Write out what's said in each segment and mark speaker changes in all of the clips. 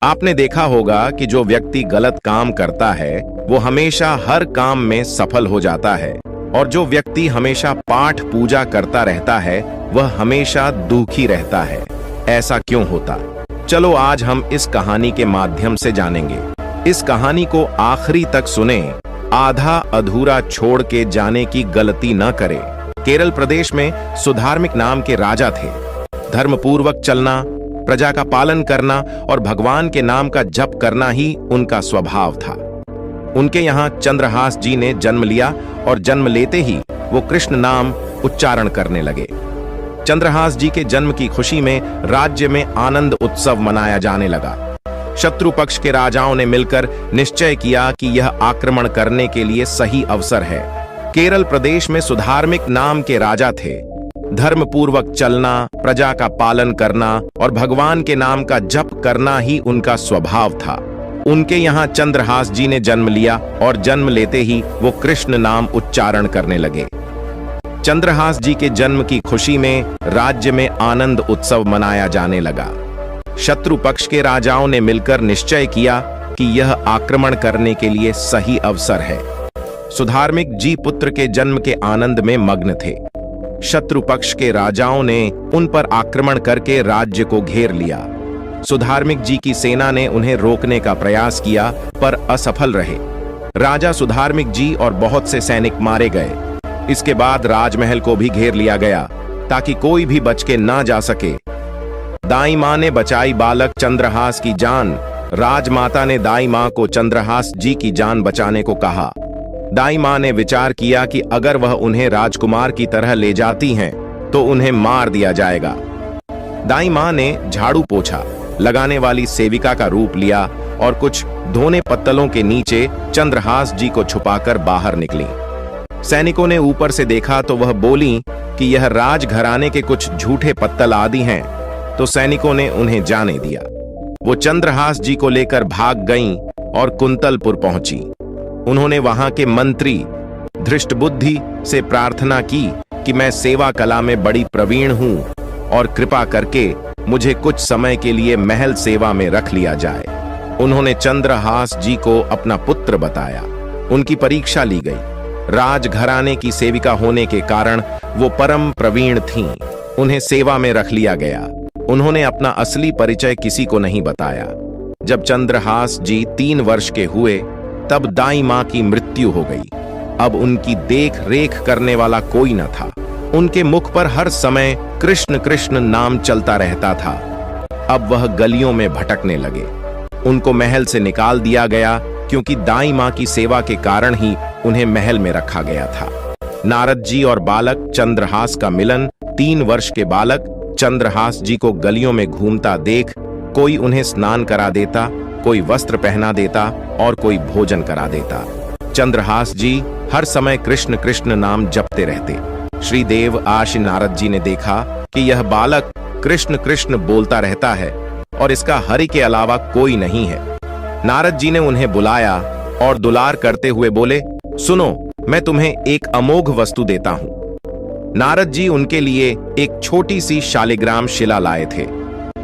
Speaker 1: आपने देखा होगा कि जो व्यक्ति गलत काम करता है वो हमेशा हर काम में सफल हो जाता है, और जो व्यक्ति हमेशा पाठ पूजा करता रहता है वह हमेशा दुखी रहता है। ऐसा क्यों होता? चलो आज हम इस कहानी के माध्यम से जानेंगे। इस कहानी को आखिरी तक सुने, आधा अधूरा छोड़ के जाने की गलती न करें। केरल प्रदेश में सुधार्मिक नाम के राजा थे। धर्मपूर्वक चलना, प्रजा का पालन करना और भगवान के नाम का जप करना ही उनका स्वभाव था। उनके यहाँ चंद्रहास जी ने जन्म लिया और जन्म लेते ही वो कृष्ण नाम उच्चारण करने लगे। चंद्रहास जी के जन्म की खुशी में राज्य में आनंद उत्सव मनाया जाने लगा। शत्रु पक्ष के राजाओं ने मिलकर निश्चय किया कि यह आक्रमण करने के लिए सही अवसर है। केरल प्रदेश में सुधार्मिक नाम के राजा थे। धर्मपूर्वक चलना, प्रजा का पालन करना और भगवान के नाम का जप करना ही उनका स्वभाव था। उनके यहाँ चंद्रहास जी ने जन्म लिया और जन्म लेते ही वो कृष्ण नाम उच्चारण करने लगे। चंद्रहास जी के जन्म की खुशी में राज्य में आनंद उत्सव मनाया जाने लगा। शत्रु पक्ष के राजाओं ने मिलकर निश्चय किया कि यह आक्रमण करने के लिए सही अवसर है। सुधार्मिक जी पुत्र के जन्म के आनंद में मग्न थे। शत्रु पक्ष के राजाओं ने उन पर आक्रमण करके राज्य को घेर लिया। सुधार्मिक जी की सेना ने उन्हें रोकने का प्रयास किया पर असफल रहे। राजा सुधार्मिक जी और बहुत से सैनिक मारे गए। इसके बाद राजमहल को भी घेर लिया गया ताकि कोई भी बच के ना जा सके। दाई मां ने बचाई बालक चंद्रहास की जान। राजमाता ने दाई मां को चंद्रहास जी की जान बचाने को कहा। दाई मां ने विचार किया कि अगर वह उन्हें राजकुमार की तरह ले जाती हैं तो उन्हें मार दिया जाएगा। दाई मां ने झाड़ू पोछा लगाने वाली सेविका का रूप लिया और कुछ धोने पत्तलों के नीचे चंद्रहास जी को छुपाकर बाहर निकली। सैनिकों ने ऊपर से देखा तो वह बोली कि यह राजघराने के कुछ झूठे पत्तल आदि हैं, तो सैनिकों ने उन्हें जाने दिया। वो चंद्रहास जी को लेकर भाग गईं और कुंतलपुर पहुंची। उन्होंने वहां के मंत्री धृष्टबुद्धि से प्रार्थना की कि मैं सेवा कला में बड़ी प्रवीण हूं और कृपा करके मुझे कुछ समय के लिए महल सेवा में रख लिया जाए। उन्होंने चंद्रहास जी को अपना पुत्र बताया। उनकी परीक्षा ली गई। राजघराने की सेविका होने के कारण वो परम प्रवीण थीं। उन्हें सेवा में रख लिया गया। उन्होंने अपना असली परिचय किसी को नहीं बताया। जब चंद्रहास जी 3 वर्ष के हुए तब दाई मां की मृत्यु हो गई। अब उनकी देख रेख करने वाला कोई न था। उनके मुख पर हर समय कृष्ण कृष्ण नाम चलता रहता था। अब वह गलियों में भटकने लगे। उनको महल से निकाल दिया गया क्योंकि दाई मां की सेवा के कारण ही उन्हें महल में रखा गया था। नारद जी और बालक चंद्रहास का मिलन। 3 वर्ष के बालक चंद्रहास जी को गलियों में घूमता देख कोई उन्हें स्नान करा देता, कोई वस्त्र पहना देता और कोई भोजन करा देता। चंद्रहास जी हर समय कृष्ण कृष्ण नाम जपते रहते। श्रीदेव आशि नारद जी ने देखा कि यह बालक कृष्ण कृष्ण बोलता रहता है और इसका हरि के अलावा कोई नहीं है। नारद जी ने उन्हें बुलाया और दुलार करते हुए बोले, सुनो, मैं तुम्हें एक अमोघ वस्तु देता हूं। नारद जी उनके लिए एक छोटी सी शालिग्राम शिला लाए थे।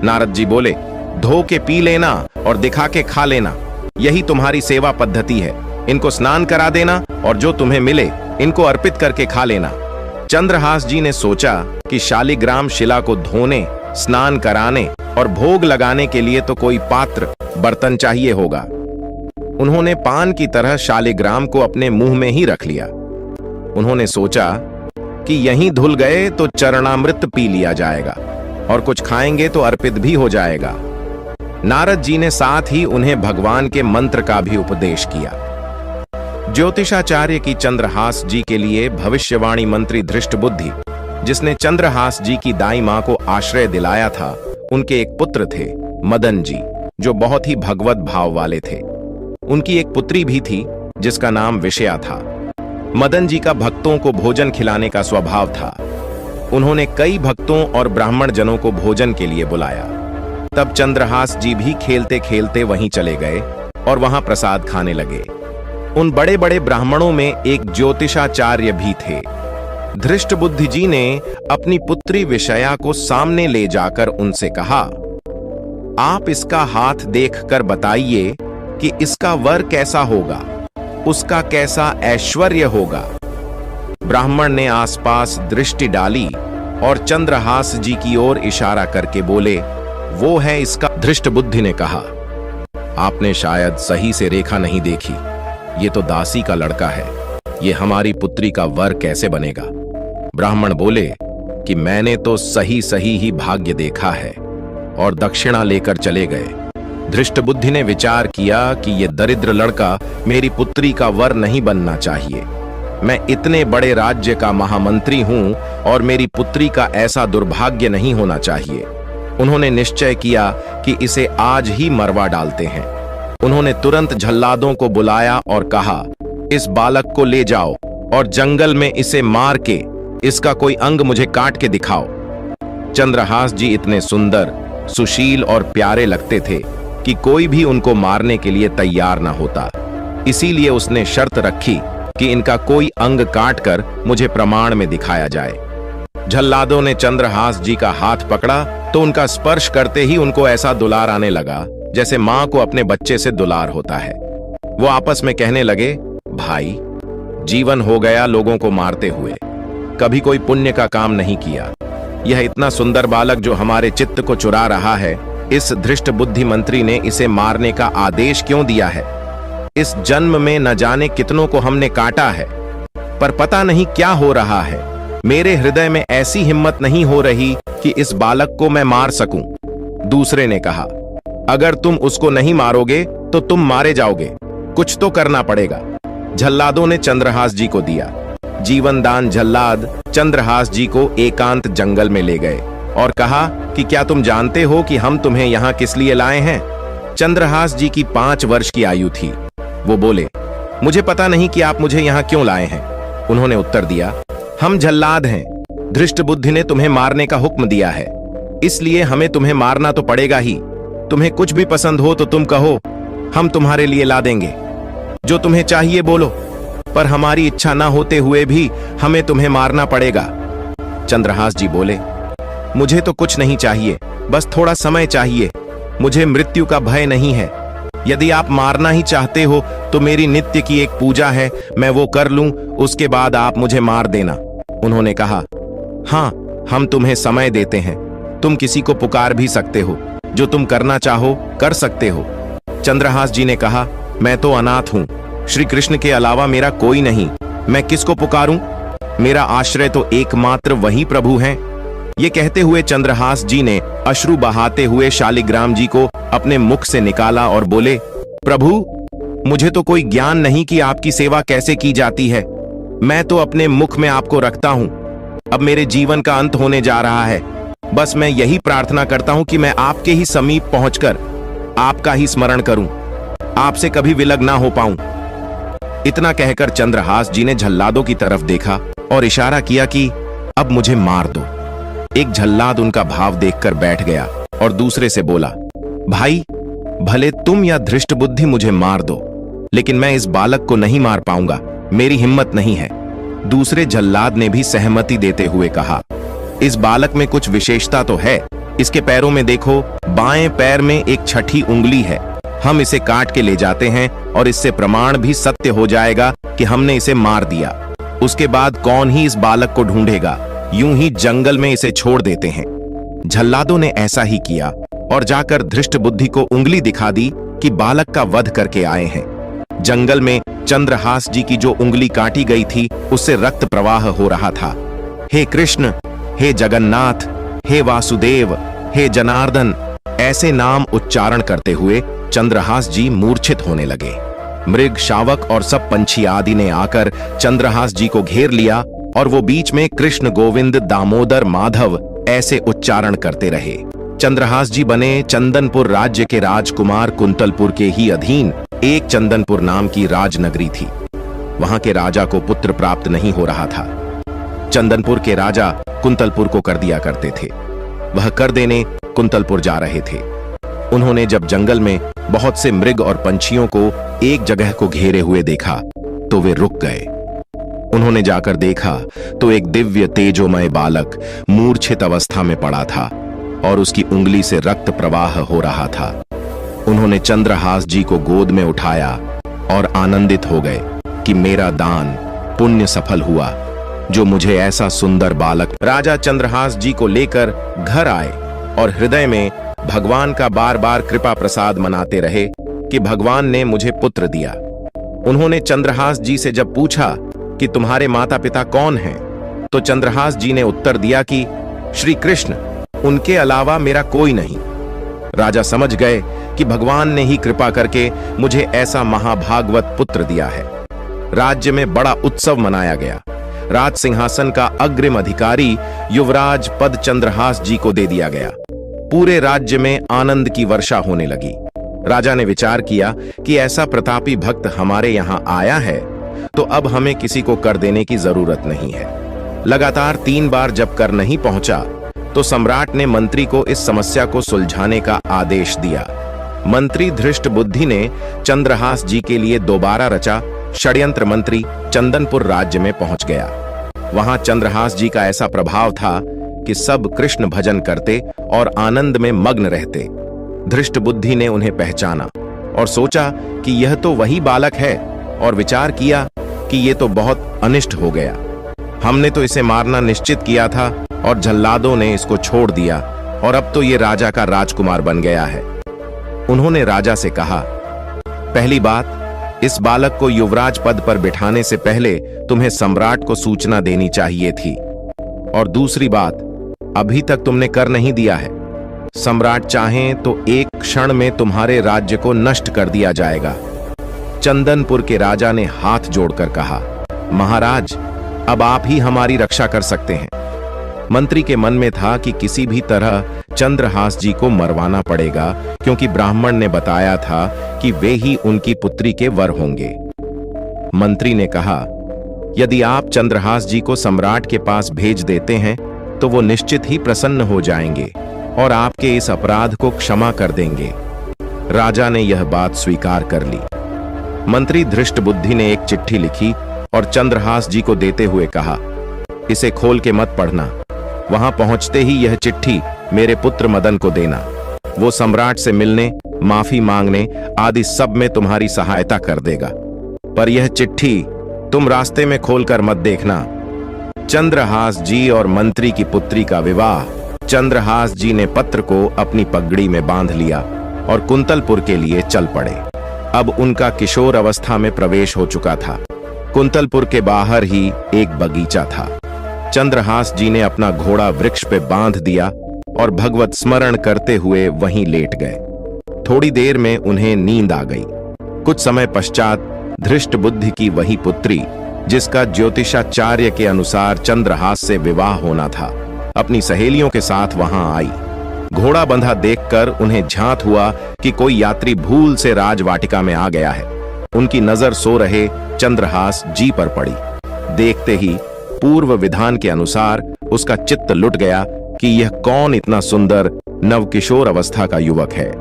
Speaker 1: नारद जी बोले, धो के पी लेना और दिखा के खा लेना, यही तुम्हारी सेवा पद्धति है। इनको स्नान करा देना और जो तुम्हें मिले इनको अर्पित करके खा लेना। चंद्रहास जी ने सोचा कि शालिग्राम शिला को धोने, स्नान कराने और भोग लगाने के लिए तो कोई पात्र बर्तन चाहिए होगा। उन्होंने पान की तरह शालिग्राम को अपने मुंह में ही रख लिया। उन्होंने सोचा कि यहीं धुल गए तो चरणामृत पी लिया जाएगा और कुछ खाएंगे तो अर्पित भी हो जाएगा। नारद जी ने साथ ही उन्हें भगवान के मंत्र का भी उपदेश किया। ज्योतिषाचार्य की चंद्रहास जी के लिए भविष्यवाणी मंत्री धृष्टबुद्धि, जिसने चंद्रहास जी की दाई मां को आश्रय दिलाया था, उनके एक पुत्र थे मदन जी, जो बहुत ही भगवत भाव वाले थे। उनकी एक पुत्री भी थी जिसका नाम विषया था। मदन जी का भक्तों को भोजन खिलाने का स्वभाव था। उन्होंने कई भक्तों और ब्राह्मण जनों को भोजन के लिए बुलाया। तब चंद्रहास जी भी खेलते खेलते वहीं चले गए और वहां प्रसाद खाने लगे। उन बड़े बड़े ब्राह्मणों में एक ज्योतिषाचार्य भी थे। धृष्टबुद्धि जी ने अपनी पुत्री विषया को सामने ले जाकर उनसे कहा, आप इसका हाथ देखकर बताइए कि इसका वर कैसा होगा, उसका कैसा ऐश्वर्य होगा। ब्राह्मण ने आसपास दृष्टि डाली और चंद्रहास जी की ओर इशारा करके बोले, वो है इसका। धृष्टबुद्धि ने कहा, आपने शायद सही से रेखा नहीं देखी, ये तो दासी का लड़का है, ये हमारी पुत्री का वर कैसे बनेगा। ब्राह्मण बोले कि मैंने तो सही सही ही भाग्य देखा है, और दक्षिणा लेकर चले गए। धृष्टबुद्धि ने विचार किया कि यह दरिद्र लड़का मेरी पुत्री का वर नहीं बनना चाहिए। मैं इतने बड़े राज्य का महामंत्री हूं और मेरी पुत्री का ऐसा दुर्भाग्य नहीं होना चाहिए। उन्होंने निश्चय किया कि इसे आज ही मरवा डालते हैं। उन्होंने तुरंत झल्लादों को बुलाया और कहा, इस बालक को ले जाओ और जंगल में इसे मार के इसका कोई अंग मुझे काट के दिखाओ। चंद्रहास जी इतने सुंदर, सुशील और प्यारे लगते थे कि कोई भी उनको मारने के लिए तैयार ना होता। इसीलिए उसने शर्त रखी कि इनका कोई अंग काटकर मुझे प्रमाण में दिखाया जाए। झल्लादों ने चंद्रहास जी का हाथ पकड़ा तो उनका स्पर्श करते ही उनको ऐसा दुलार आने लगा जैसे मां को अपने बच्चे से दुलार होता है। वो आपस में कहने लगे, भाई, जीवन हो गया लोगों को मारते हुए, कभी कोई पुण्य का काम नहीं किया। यह इतना सुंदर बालक जो हमारे चित्त को चुरा रहा है, इस धृष्ट बुद्धि मंत्री ने इसे मारने का आदेश क्यों दिया है। इस जन्म में न जाने कितनों को हमने काटा है, पर पता नहीं क्या हो रहा है। मेरे हृदय में ऐसी हिम्मत नहीं हो रही कि इस बालक को मैं मार सकूं। दूसरे ने कहा, अगर तुम उसको नहीं मारोगे तो तुम मारे जाओगे, कुछ तो करना पड़ेगा। झल्लादों ने चंद्रहास जी को दिया। जीवनदान झल्लाद चंद्रहास जी को एकांत जंगल में ले गए और कहा कि क्या तुम जानते हो कि हम तुम्हें यहां किस लिए लाए हैं। चंद्रहास जी की 5 वर्ष की आयु थी। वो बोले, मुझे पता नहीं कि आप मुझे यहां क्यों लाए हैं। उन्होंने उत्तर दिया, हम झल्लाद हैं, धृष्ट बुद्धि ने तुम्हें मारने का हुक्म दिया है, इसलिए हमें तुम्हें मारना तो पड़ेगा ही। तुम्हें कुछ भी पसंद हो तो तुम कहो, हम तुम्हारे लिए ला देंगे। जो तुम्हें चाहिए बोलो, पर हमारी इच्छा ना होते हुए भी हमें तुम्हें मारना पड़ेगा। चंद्रहास जी बोले, मुझे तो कुछ नहीं चाहिए, बस थोड़ा समय चाहिए। मुझे मृत्यु का भय नहीं है। यदि आप मारना ही चाहते हो तो मेरी नित्य की एक पूजा है, मैं वो कर लूं, उसके बाद आप मुझे मार देना। उन्होंने कहा, हाँ, हम तुम्हें समय देते हैं, तुम किसी को पुकार भी सकते हो, जो तुम करना चाहो कर सकते हो। चंद्रहास जी ने कहा, मैं तो अनाथ हूं, श्री कृष्ण के अलावा मेरा कोई नहीं, मैं किसको पुकारूं? मेरा आश्रय तो एकमात्र वही प्रभु हैं। ये कहते हुए चंद्रहास जी ने अश्रु बहाते हुए शालिग्राम जी को अपने मुख से निकाला और बोले, प्रभु, मुझे तो कोई ज्ञान नहीं कि आपकी सेवा कैसे की जाती है। मैं तो अपने मुख में आपको रखता हूं। अब मेरे जीवन का अंत होने जा रहा है, बस मैं यही प्रार्थना करता हूं कि मैं आपके ही समीप पहुंचकर आपका ही स्मरण करूं, आपसे कभी विलग ना हो पाऊं। इतना कहकर चंद्रहास जी ने झल्लादों की तरफ देखा और इशारा किया कि अब मुझे मार दो। एक झल्लाद उनका भाव देखकर बैठ गया और दूसरे से बोला, भाई, भले तुम या धृष्ट बुद्धि मुझे मार दो, लेकिन मैं इस बालक को नहीं मार पाऊंगा, मेरी हिम्मत नहीं है। दूसरे झल्लाद ने भी सहमति देते हुए कहा, इस बालक में कुछ विशेषता तो है। इसके पैरों में देखो, बाएं पैर में एक छठी उंगली है। हम इसे काट के ले जाते हैं और इससे प्रमाण भी सत्य हो जाएगा कि हमने इसे मार दिया। उसके बाद कौन ही इस बालक को ढूंढेगा, यूं ही जंगल में इसे छोड़ देते हैं। झल्लादों ने ऐसा ही किया और जाकर धृष्ट बुद्धि को उंगली दिखा दी कि बालक का वध करके आए हैं। जंगल में चंद्रहास जी की जो उंगली काटी गई थी, उससे रक्त प्रवाह हो रहा था। हे कृष्ण, हे जगन्नाथ, हे वासुदेव, हे जनार्दन, ऐसे नाम उच्चारण करते हुए चंद्रहास जी मूर्छित होने लगे। मृग, शावक और सब पंछी आदि ने आकर चंद्रहास जी को घेर लिया और वो बीच में कृष्ण, गोविंद, दामोदर, माधव ऐसे उच्चारण करते रहे। चंद्रहास जी बने चंदनपुर राज्य के राजकुमार। कुंतलपुर के ही अधीन एक चंदनपुर नाम की राजनगरी थी। वहां के राजा को पुत्र प्राप्त नहीं हो रहा था। चंदनपुर के राजा कुंतलपुर को कर दिया करते थे। वह कर देने कुंतलपुर जा रहे थे। उन्होंने जब जंगल में बहुत से मृग और पंछियों को एक जगह को घेरे हुए देखा तो वे रुक गए। उन्होंने जाकर देखा तो एक दिव्य तेजोमय बालक मूर्छित अवस्था में पड़ा था। और उसकी उंगली से रक्त प्रवाह हो रहा था। उन्होंने चंद्रहास जी को गोद में उठाया और आनंदित हो गए कि मेरा दान पुण्य सफल हुआ, जो मुझे ऐसा सुंदर बालक। राजा चंद्रहास जी को लेकर घर आए और हृदय में भगवान का बार बार कृपा प्रसाद मनाते रहे कि भगवान ने मुझे पुत्र दिया। उन्होंने चंद्रहास जी से जब पूछा कि तुम्हारे माता पिता कौन हैं, तो चंद्रहास जी ने उत्तर दिया कि श्री कृष्ण, उनके अलावा मेरा कोई नहीं। राजा समझ गए कि भगवान ने ही कृपा करके मुझे ऐसा महाभागवत पुत्र दिया है। राज्य में बड़ा उत्सव मनाया गया। राज सिंहासन का अग्रिम अधिकारी युवराज पद चंद्रहास जी को दे दिया गया। पूरे राज्य में आनंद की वर्षा होने लगी। राजा ने विचार किया कि ऐसा प्रतापी भक्त हमारे यहाँ आया है, तो अब हमें किसी को कर देने की जरूरत नहीं है। लगातार 3 बार जब कर नहीं पहुंचा, तो सम्राट ने मंत्री को इस समस्या को सुलझाने का आदेश दिया। मंत्री धृष्ट बुद्धि ने चंद्रहास जी के लिए दोबारा रचा षड्यंत्र मंत्री चंदनपुर राज्य में पहुंच गया। वहां चंद्रहास जी का ऐसा प्रभाव था कि सब कृष्ण भजन करते और आनंद में मग्न रहते। धृष्ट बुद्धि ने उन्हें पहचाना और सोचा कि यह तो वही बालक है, और विचार किया कि यह तो बहुत अनिष्ट हो गया। हमने तो इसे मारना निश्चित किया था और जल्लादों ने इसको छोड़ दिया, और अब तो ये राजा का राजकुमार बन गया है। उन्होंने राजा से कहा, पहली बात, इस बालक को युवराज पद पर बिठाने से पहले तुम्हें सम्राट को सूचना देनी चाहिए थी, और दूसरी बात, अभी तक तुमने कर नहीं दिया है। सम्राट चाहें तो एक क्षण में तुम्हारे राज्य को नष्ट कर दिया जाएगा। चंदनपुर के राजा ने हाथ जोड़कर कहा, महाराज, अब आप ही हमारी रक्षा कर सकते हैं। मंत्री के मन में था कि किसी भी तरह चंद्रहास जी को मरवाना पड़ेगा, क्योंकि ब्राह्मण ने बताया था कि वे ही उनकी पुत्री के वर होंगे। मंत्री ने कहा, यदि आप चंद्रहास जी को सम्राट के पास भेज देते हैं, तो वो निश्चित ही प्रसन्न हो जाएंगे और आपके इस अपराध को क्षमा कर देंगे। राजा ने यह बात स्वीकार कर ली। मंत्री धृष्ट बुद्धि ने एक चिट्ठी लिखी और चंद्रहास जी को देते हुए कहा, इसे खोल के मत पढ़ना। वहां पहुंचते ही यह चिट्ठी मेरे पुत्र मदन को देना। वो सम्राट से मिलने, माफी मांगने आदि सब में तुम्हारी सहायता कर देगा। पर यह चिट्ठी तुम रास्ते में खोलकर मत देखना। चंद्रहास जी और मंत्री की पुत्री का विवाह। चंद्रहास जी ने पत्र को अपनी पगड़ी में बांध लिया और कुंतलपुर के लिए चल पड़े। अब उनका किशोर अवस्था में प्रवेश हो चुका था। कुंतलपुर के बाहर ही एक बगीचा था। चंद्रहास जी ने अपना घोड़ा वृक्ष पे बांध दिया और भगवत स्मरण करते हुए वहीं लेट गए। थोड़ी देर में उन्हें नींद आ गई। कुछ समय पश्चात धृष्ट बुद्धि की वही पुत्री, जिसका ज्योतिषाचार्य के अनुसार चंद्रहास से विवाह होना था, अपनी सहेलियों के साथ वहां आई। घोड़ा बंधा देखकर उन्हें झांत हुआ कि कोई यात्री भूल से राजवाटिका में आ गया है। उनकी नजर सो रहे चंद्रहास जी पर पड़ी। देखते ही पूर्व विधान के अनुसार उसका चित्त लुट गया कि यह कौन इतना सुंदर नवकिशोर अवस्था का युवक है।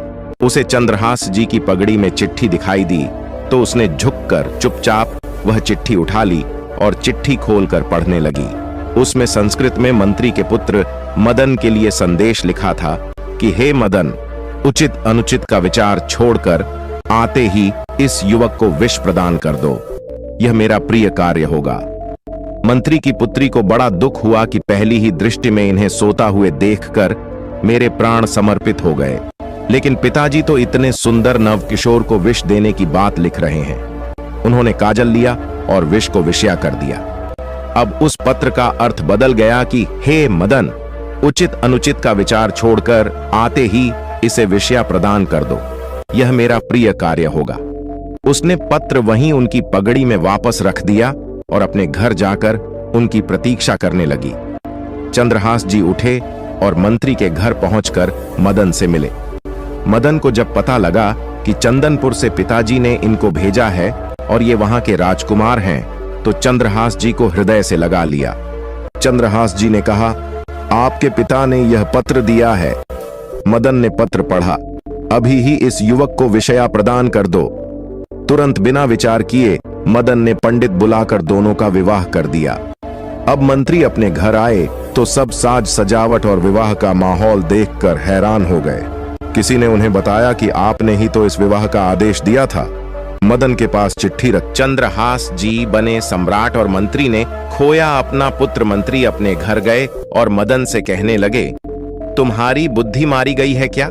Speaker 1: उसे चंद्रहास जी की पगड़ी में चिट्ठी दिखाई दी, तो उसने झुककर चुपचाप वह चिट्ठी उठा ली और चिट्ठी खोलकर पढ़ने लगी। उसमें संस्कृत में मंत्री के पुत्र मदन के लिए संदेश लिखा था कि हे मदन, उचित अनुचित का विचार छोड़कर आते ही इस युवक को विष प्रदान कर दो। यह मेरा प्रिय कार्य होगा। मंत्री की पुत्री को बड़ा दुख हुआ कि पहली ही दृष्टि में इन्हें सोता हुए देखकर मेरे प्राण समर्पित हो गए, लेकिन पिताजी तो इतने सुंदर नवकिशोर को विष देने की बात लिख रहे हैं। उन्होंने काजल लिया और विष को विषया कर दिया। अब उस पत्र का अर्थ बदल गया कि हे मदन, उचित अनुचित का विचार छोड़कर आते ही इसे विषया प्रदान कर दो। यह मेरा प्रिय कार्य होगा। उसने पत्र वहीं उनकी पगड़ी में वापस रख दिया और अपने घर जाकर उनकी प्रतीक्षा करने लगी। चंद्रहास जी उठे और मंत्री के घर पहुंचकर मदन से मिले। मदन को जब पता लगा कि चंदनपुर से पिताजी ने इनको भेजा है और ये वहां के राजकुमार हैं, तो चंद्रहास जी को हृदय से लगा लिया। चंद्रहास जी ने कहा, आपके पिता ने यह पत्र दिया है। मदन ने पत्र पढ़ा। अभी ही इस युवक को विषया प्रदान कर दो। तुरंत बिना विचार किए मदन ने पंडित बुलाकर दोनों का विवाह कर दिया। अब मंत्री अपने घर आए तो सब साज सजावट और विवाह का माहौल देखकर हैरान हो गए। किसी ने उन्हें बताया कि आपने ही तो इस विवाह का आदेश दिया था। मदन के पास चिट्ठी रख चंद्रहास जी बने सम्राट और मंत्री ने खोया अपना पुत्र मंत्री अपने घर गए और मदन से कहने लगे, तुम्हारी बुद्धि मारी गई है क्या?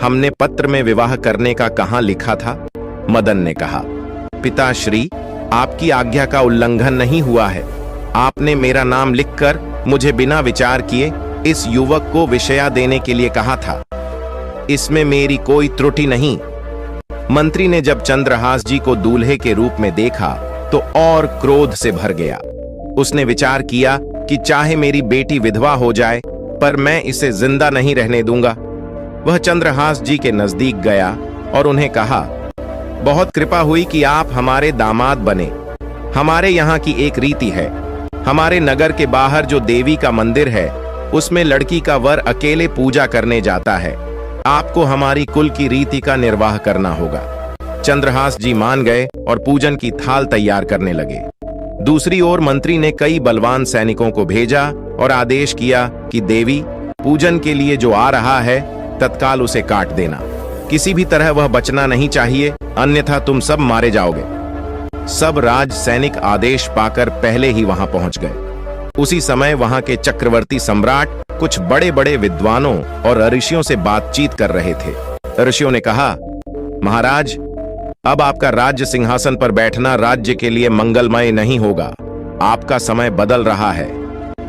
Speaker 1: हमने पत्र में विवाह करने का कहां लिखा था? मदन ने कहा, पिताश्री, आपकी आज्ञा का उल्लंघन नहीं हुआ है। आपने मेरा नाम लिखकर मुझे बिना विचार किए इस युवक को विषया देने के लिए कहा था। इसमें मेरी कोई त्रुटि नहीं। मंत्री ने जब चंद्रहास जी को दूल्हे के रूप में देखा तो और क्रोध से भर गया। उसने विचार किया कि चाहे मेरी बेटी विधवा हो जाए, पर मैं इसे जिंदा नहीं रहने दूंगा। वह चंद्रहास जी के नजदीक गया और उन्हें कहा, बहुत कृपा हुई कि आप हमारे दामाद बने। हमारे यहाँ की एक रीति है, हमारे नगर के बाहर जो देवी का मंदिर है उसमें लड़की का वर अकेले पूजा करने जाता है। आपको हमारी कुल की रीति का निर्वाह करना होगा। चंद्रहास जी मान गए और पूजन की थाल तैयार करने लगे। दूसरी ओर मंत्री ने कई बलवान सैनिकों को भेजा और आदेश किया कि देवी, पूजन के लिए जो आ रहा है तत्काल उसे काट देना। किसी भी तरह वह बचना नहीं चाहिए, अन्यथा तुम सब मारे जाओगे। सब राज सैनिक आदेश पाकर पहले ही वहां पहुंच गए। उसी समय वहां के चक्रवर्ती सम्राट कुछ बड़े बड़े विद्वानों और ऋषियों से बातचीत कर रहे थे। ऋषियों ने कहा, महाराज, अब आपका राज्य सिंहासन पर बैठना राज्य के लिए मंगलमय नहीं होगा। आपका समय बदल रहा है।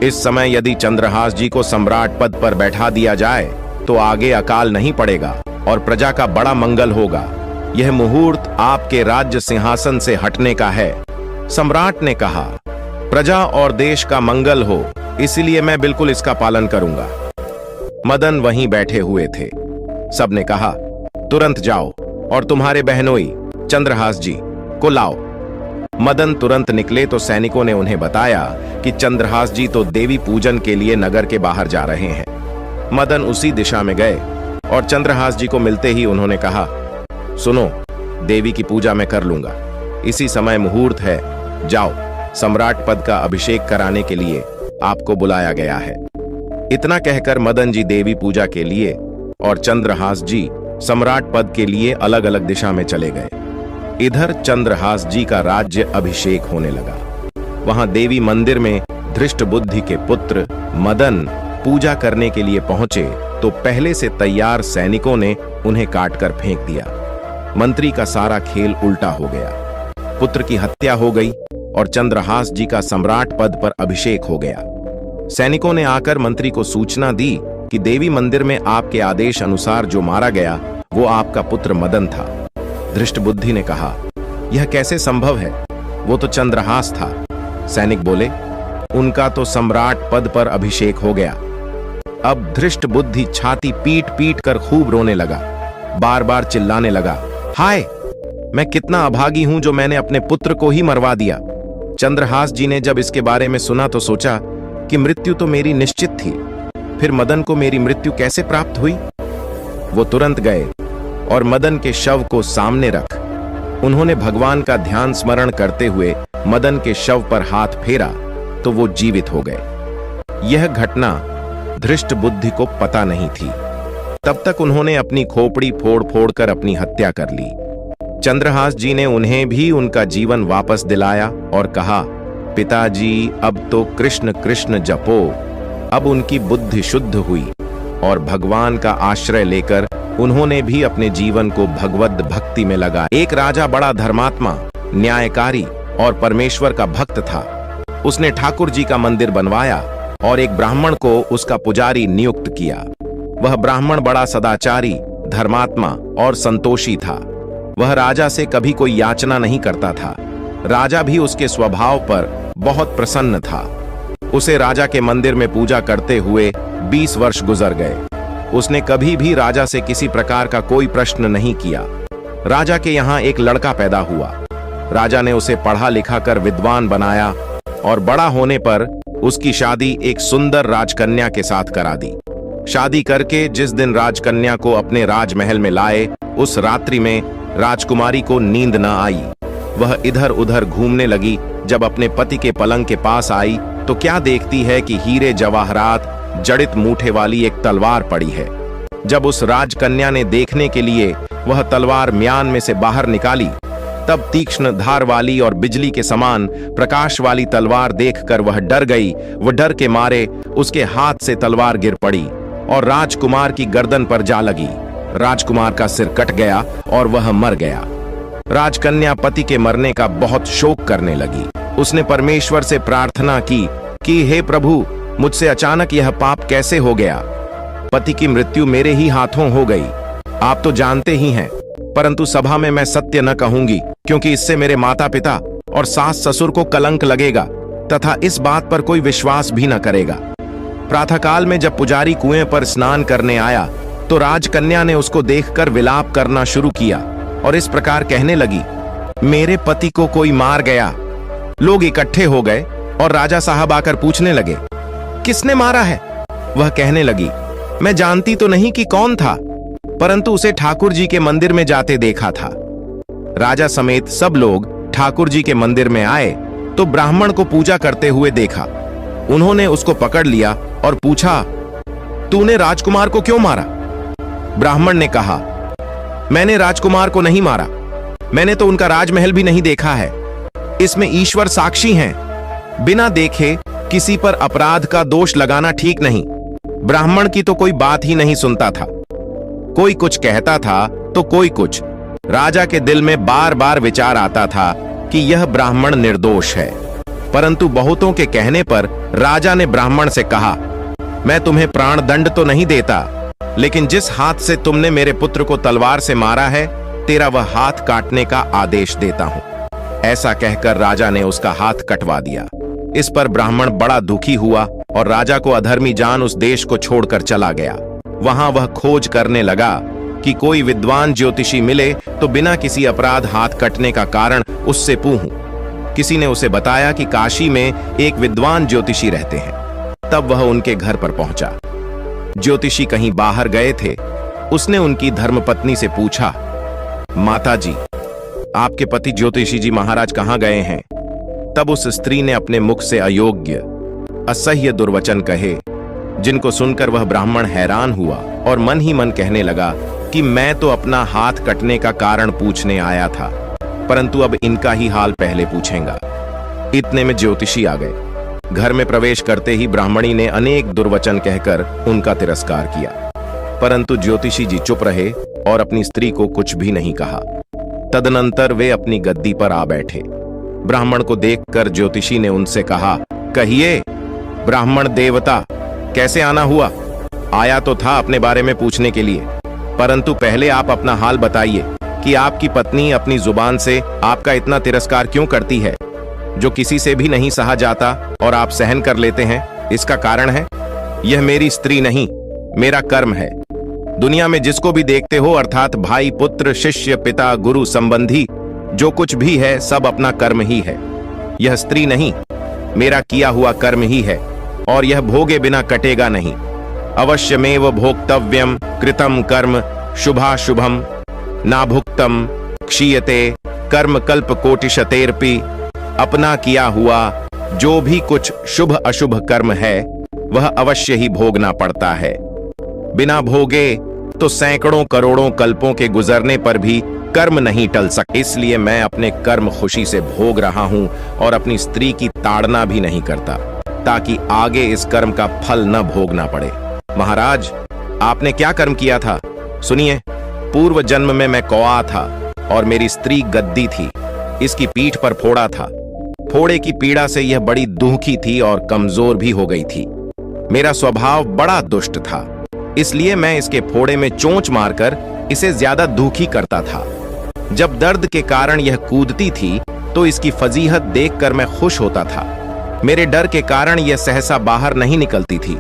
Speaker 1: इस समय यदि चंद्रहास जी को सम्राट पद पर बैठा दिया जाए तो आगे अकाल नहीं पड़ेगा और प्रजा का बड़ा मंगल होगा। यह मुहूर्त आपके राज्य सिंहासन से हटने का है। सम्राट ने कहा, प्रजा और देश का मंगल हो, इसलिए मैं बिल्कुल इसका पालन करूंगा। मदन वहीं बैठे हुए थे। सबने कहा, तुरंत जाओ और तुम्हारे बहनोई चंद्रहास जी को लाओ। मदन तुरंत निकले तो सैनिकों ने उन्हें बताया कि चंद्रहास जी तो देवी पूजन के लिए नगर के बाहर जा रहे हैं। मदन उसी दिशा में गए और चंद्रहास जी को मिलते ही उन्होंने कहा, सुनो, देवी की पूजा मैं कर लूंगा। इसी समय मुहूर्त है, जाओ, सम्राट पद का अभिषेक कराने के लिए आपको बुलाया गया है। इतना कहकर मदन जी देवी पूजा के लिए और चंद्रहास जी सम्राट पद के लिए अलग अलग दिशा में चले गए। इधर चंद्रहास जी का राज्य अभिषेक होने लगा। वहां देवी मंदिर में धृष्ट बुद्धि के पुत्र मदन पूजा करने के लिए पहुंचे तो पहले से तैयार सैनिकों ने उन्हें काटकर फेंक दिया। मंत्री का सारा खेल उल्टा हो गया। पुत्र की हत्या हो गई और चंद्रहास जी का सम्राट पद पर अभिषेक हो गया। सैनिकों ने आकर मंत्री को सूचना दी कि देवी मंदिर में आपके आदेश अनुसार जो मारा गया वो आपका पुत्र मदन था। धृष्ट बुद्धि ने कहा, यह कैसे संभव है? वो तो चंद्रहास था। सैनिक बोले, उनका तो सम्राट पद पर अभिषेक हो गया। अब धृष्ट बुद्धि छाती पीट पीट कर खूब रोने लगा। बार बार चिल्लाने लगा, हाय, मैं कितना अभागी हूं जो मैंने अपने पुत्र को ही मरवा दिया। चंद्रहास जी ने जब इसके बारे में सुना तो सोचा कि मृत्यु तो मेरी निश्चित थी, फिर मदन को मेरी मृत्यु कैसे प्राप्त हुई? वो तुरंत गए और मदन के शव को सामने रख उन्होंने भगवान का ध्यान स्मरण करते हुए मदन के शव पर हाथ फेरा तो वो जीवित हो गए। यह घटना धृष्ट बुद्धि को पता नहीं थी। तब तक उन्होंने अपनी खोपड़ी फोड़ फोड़ कर अपनी हत्या कर ली। चंद्रहास जी ने उन्हें भी उनका जीवन वापस दिलाया और कहा, पिताजी, अब तो कृष्ण कृष्ण जपो। अब उनकी बुद्धि शुद्ध हुई और भगवान का आश्रय लेकर उन्होंने भी अपने जीवन को भगवद भक्ति में लगा। एक राजा बड़ा धर्मात्मा, न्यायकारी और परमेश्वर का भक्त था। उसने ठाकुर जी का मंदिर बनवाया और एक ब्राह्मण को उसका पुजारी नियुक्त किया। वह ब्राह्मण बड़ा सदाचारी, धर्मात्मा और संतोषी था। वह राजा से कभी कोई याचना नहीं करता था। राजा भी उसके स्वभाव पर बहुत प्रसन्न था। उसे राजा के मंदिर में पूजा करते हुए 20 वर्ष गुजर गए। उसने कभी भी राजा से किसी प्रकार का कोई प्रश्न नहीं किया। राजा के यहाँ एक लड़का पैदा हुआ। राजा ने उसे पढ़ा लिखा कर विद्वान बनाया और बड़ा होने पर उसकी शादी एक सुंदर राजकन्या के साथ करा दी। शादी करके जिस दिन राजकन्या को अपने राजमहल में लाए, उस रात्रि में राजकुमारी को नींद न आई। वह इधर उधर घूमने लगी। जब अपने पति के पलंग के पास आई तो क्या देखती है कि हीरे जवाहरात जड़ित मूठे वाली एक तलवार पड़ी है। जब उस राजकन्या ने देखने के लिए वह तलवार म्यान में से बाहर निकाली, तब तीक्ष्ण धार वाली और बिजली के समान प्रकाश वाली तलवार देखकर वह डर गई। वह डर के मारे उसके हाथ से तलवार गिर पड़ी और राजकुमार की गर्दन पर जा लगी। राजकुमार का सिर कट गया और वह मर गया। राजकन्या पति के मरने का बहुत शोक करने लगी। उसने परमेश्वर से प्रार्थना की कि हे प्रभु, मुझसे अचानक यह पाप कैसे हो गया? पति की मृत्यु मेरे ही हाथों हो गई। आप तो जानते ही हैं, परंतु सभा में मैं सत्य न कहूंगी, क्योंकि इससे मेरे माता पिता और सास ससुर को कलंक लगेगा तथा इस बात पर कोई विश्वास भी न करेगा। प्रातःकाल में जब पुजारी कुएं पर स्नान करने आया, तो राजकन्या ने उसको देखकर विलाप करना शुरू किया और इस प्रकार कहने लगी, मेरे पति को कोई मार गया। लोग इकट्ठे हो गए और राजा साहब आकर पूछने लगे, किसने मारा है? वह कहने लगी, मैं जानती तो नहीं कि कौन था, परंतु उसे ठाकुर जी के मंदिर में जाते देखा था। राजा समेत सब लोग ठाकुर जी के मंदिर में आए तो ब्राह्मण को पूजा करते हुए देखा। उन्होंने उसको पकड़ लिया और पूछा, तूने राजकुमार को क्यों मारा? ब्राह्मण ने कहा, मैंने राजकुमार को नहीं मारा, मैंने तो उनका राजमहल भी नहीं देखा है। इसमें ईश्वर साक्षी हैं। बिना देखे किसी पर अपराध का दोष लगाना ठीक नहीं। ब्राह्मण की तो कोई बात ही नहीं सुनता था। कोई कुछ कहता था तो कोई कुछ। राजा के दिल में बार बार विचार आता था कि यह ब्राह्मण निर्दोष है, परंतु बहुतों के कहने पर राजा ने ब्राह्मण से कहा, मैं तुम्हें प्राण दंड तो नहीं देता, लेकिन जिस हाथ से तुमने मेरे पुत्र को तलवार से मारा है, तेरा वह हाथ काटने का आदेश देता हूं। ऐसा कहकर राजा ने उसका हाथ कटवा दिया। इस पर ब्राह्मण बड़ा दुखी हुआ और राजा को अधर्मी जान उस देश को छोड़कर चला गया। वहां वह खोज करने लगा कि कोई विद्वान ज्योतिषी मिले तो बिना किसी अपराध हाथ कटने का कारण उससे पूछूं। किसी ने उसे बताया कि काशी में एक विद्वान ज्योतिषी रहते हैं। तब वह उनके घर पर पहुंचा। ज्योतिषी कहीं बाहर गए थे। उसने उनकी धर्मपत्नी से पूछा, माता जी, आपके पति ज्योतिषी जी महाराज कहां गए हैं? तब उस स्त्री ने अपने मुख से अयोग्य असह्य दुर्वचन कहे, जिनको सुनकर वह ब्राह्मण हैरान हुआ और मन ही मन कहने लगा कि मैं तो अपना हाथ कटने का कारण पूछने आया था, परंतु अब इनका ही हाल पहले पूछेंगा। इतने में ज्योतिषी आ गए। घर में प्रवेश करते ही ब्राह्मणी ने अनेक दुर्वचन कहकर उनका तिरस्कार किया, परंतु ज्योतिषी जी चुप रहे और अपनी स्त्री को कुछ भी नहीं कहा। तदनंतर वे अपनी गद्दी पर आ बैठे। ब्राह्मण को देखकर ज्योतिषी ने उनसे कहा, कहिए ब्राह्मण देवता, कैसे आना हुआ? आया तो था अपने बारे में पूछने के लिए, परंतु पहले आप अपना हाल बताइए कि आपकी पत्नी अपनी जुबान से आपका इतना तिरस्कार क्यों करती है, जो किसी से भी नहीं सहा जाता और आप सहन कर लेते हैं। इसका कारण है, यह मेरी स्त्री नहीं, मेरा कर्म है। दुनिया में जिसको भी देखते हो, अर्थात भाई, पुत्र, शिष्य, पिता, गुरु, संबंधी, जो कुछ भी है सब अपना कर्म ही है। यह स्त्री नहीं, मेरा किया हुआ कर्म ही है और यह भोगे बिना कटेगा नहीं। अवश्यमेव भोक्तव्यम कृतम कर्म शुभाशुभम नाभुक्तम क्षीयते कर्म कल्प कोटिशतेरपि। अपना किया हुआ जो भी कुछ शुभ अशुभ कर्म है वह अवश्य ही भोगना पड़ता है। बिना भोगे तो सैकड़ों करोड़ों कल्पों के गुजरने पर भी कर्म नहीं टल सकते। इसलिए मैं अपने कर्म खुशी से भोग रहा हूं और अपनी स्त्री की ताड़ना भी नहीं करता, ताकि आगे इस कर्म का फल न भोगना पड़े। महाराज, आपने क्या कर्म किया था? सुनिए, पूर्व जन्म में मैं कौआ था और मेरी स्त्री गद्दी थी। इसकी पीठ पर फोड़ा था। फोड़े की पीड़ा से यह बड़ी दुखी थी और कमजोर भी हो गई थी। मेरा स्वभाव बड़ा दुष्ट था, इसलिए मैं इसके फोड़े में चोंच मारकर इसे ज्यादा दुखी करता था। जब दर्द के कारण यह कूदती थी तो इसकी फजीहत देखकर मैं खुश होता था। मेरे डर के कारण यह सहसा बाहर नहीं निकलती थी,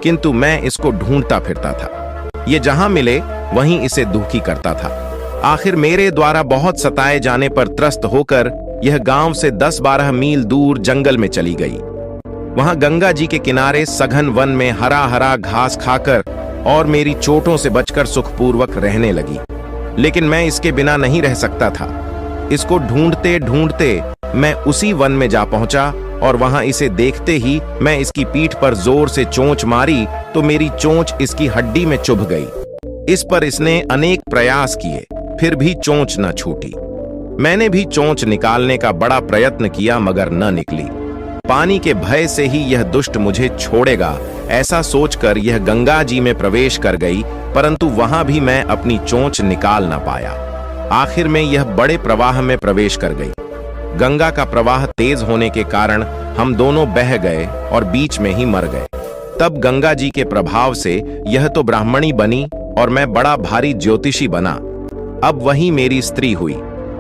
Speaker 1: किंतु मैं इसको ढूंढता फिरता था। ये जहां मिले वहीं इसे दुखी करता था। आखिर मेरे द्वारा बहुत सताए जाने पर त्रस्त होकर यह गांव से 10-12 मील दूर जंगल में चली गई। वहां गंगा जी के किनारे सघन वन में हरा हरा घास खाकर और मेरी चोटों से बचकर सुखपूर्वक रहने लगी। लेकिन मैं इसके बिना नहीं रह सकता था। इसको ढूंढते ढूंढते मैं उसी वन में जा पहुंचा और वहां इसे देखते ही मैं इसकी पीठ पर जोर से चोंच मारी तो मेरी चोंच इसकी हड्डी में चुभ गई। इस पर इसने अनेक प्रयास किए, फिर भी चोंच न छूटी। मैंने भी चोंच निकालने का बड़ा प्रयत्न किया मगर न निकली। पानी के भय से ही यह दुष्ट मुझे छोड़ेगा ऐसा सोचकर यह गंगा जी में प्रवेश कर गई, परंतु वहां भी मैं अपनी चोंच निकाल न पाया। आखिर में यह बड़े प्रवाह में प्रवेश कर गई। गंगा का प्रवाह तेज होने के कारण हम दोनों बह गए और बीच में ही मर गए। तब गंगा जी के प्रभाव से यह तो ब्राह्मणी बनी और मैं बड़ा भारी ज्योतिषी बना। अब वही मेरी स्त्री हुई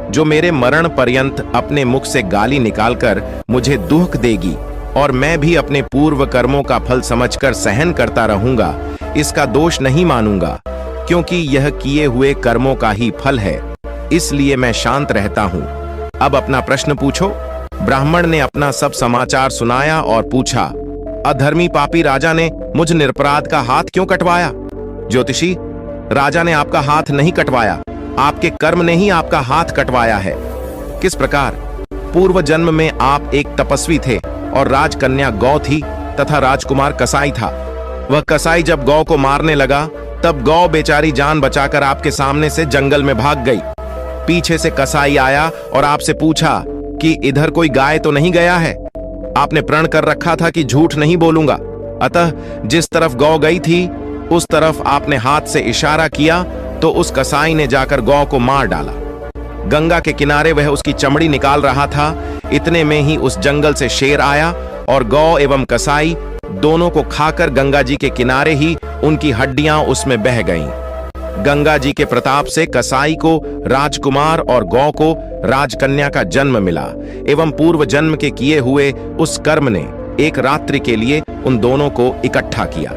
Speaker 1: जो मेरे मरण पर्यंत अपने मुख से गाली निकालकर मुझे दुख देगी, और मैं भी अपने पूर्व कर्मों का फल समझकर सहन करता रहूंगा। इसका दोष नहीं मानूंगा, क्योंकि यह किए हुए कर्मों का ही फल है, इसलिए मैं शांत रहता हूं। अब अपना प्रश्न पूछो। ब्राह्मण ने अपना सब समाचार सुनाया और पूछा, अधर्मी पापी राजा ने मुझ निरपराध का हाथ क्यों कटवाया? ज्योतिषी, राजा ने आपका हाथ नहीं कटवाया, आपके कर्म ने ही आपका हाथ कटवाया है। किस प्रकार? पूर्व जन्म में आप एक तपस्वी थे और राजकन्या गौ थी तथा राजकुमार कसाई था। वह कसाई जब गौ को मारने लगा तब गौ बेचारी जान बचाकर आपके सामने से जंगल में भाग गई। पीछे से कसाई आया और आपसे पूछा कि इधर कोई गाय तो नहीं गया है? आपने प्रण कर रखा था कि झूठ नहीं बोलूंगा, अतः जिस तरफ गौ गई थी उस तरफ आपने हाथ से इशारा किया तो उस कसाई ने जाकर गौ को मार डाला। गंगा के किनारे वह उसकी चमड़ी निकाल रहा था, इतने में ही उस जंगल से शेर आया और गौ एवं कसाई दोनों को खाकर गंगा जी के किनारे ही उनकी हड्डियां उसमें बह गईं। गंगा जी के प्रताप से कसाई को राजकुमार और गौ को राजकन्या का जन्म मिला, एवं पूर्व जन्म के किए हुए उस कर्म ने एक रात्रि के लिए उन दोनों को इकट्ठा किया।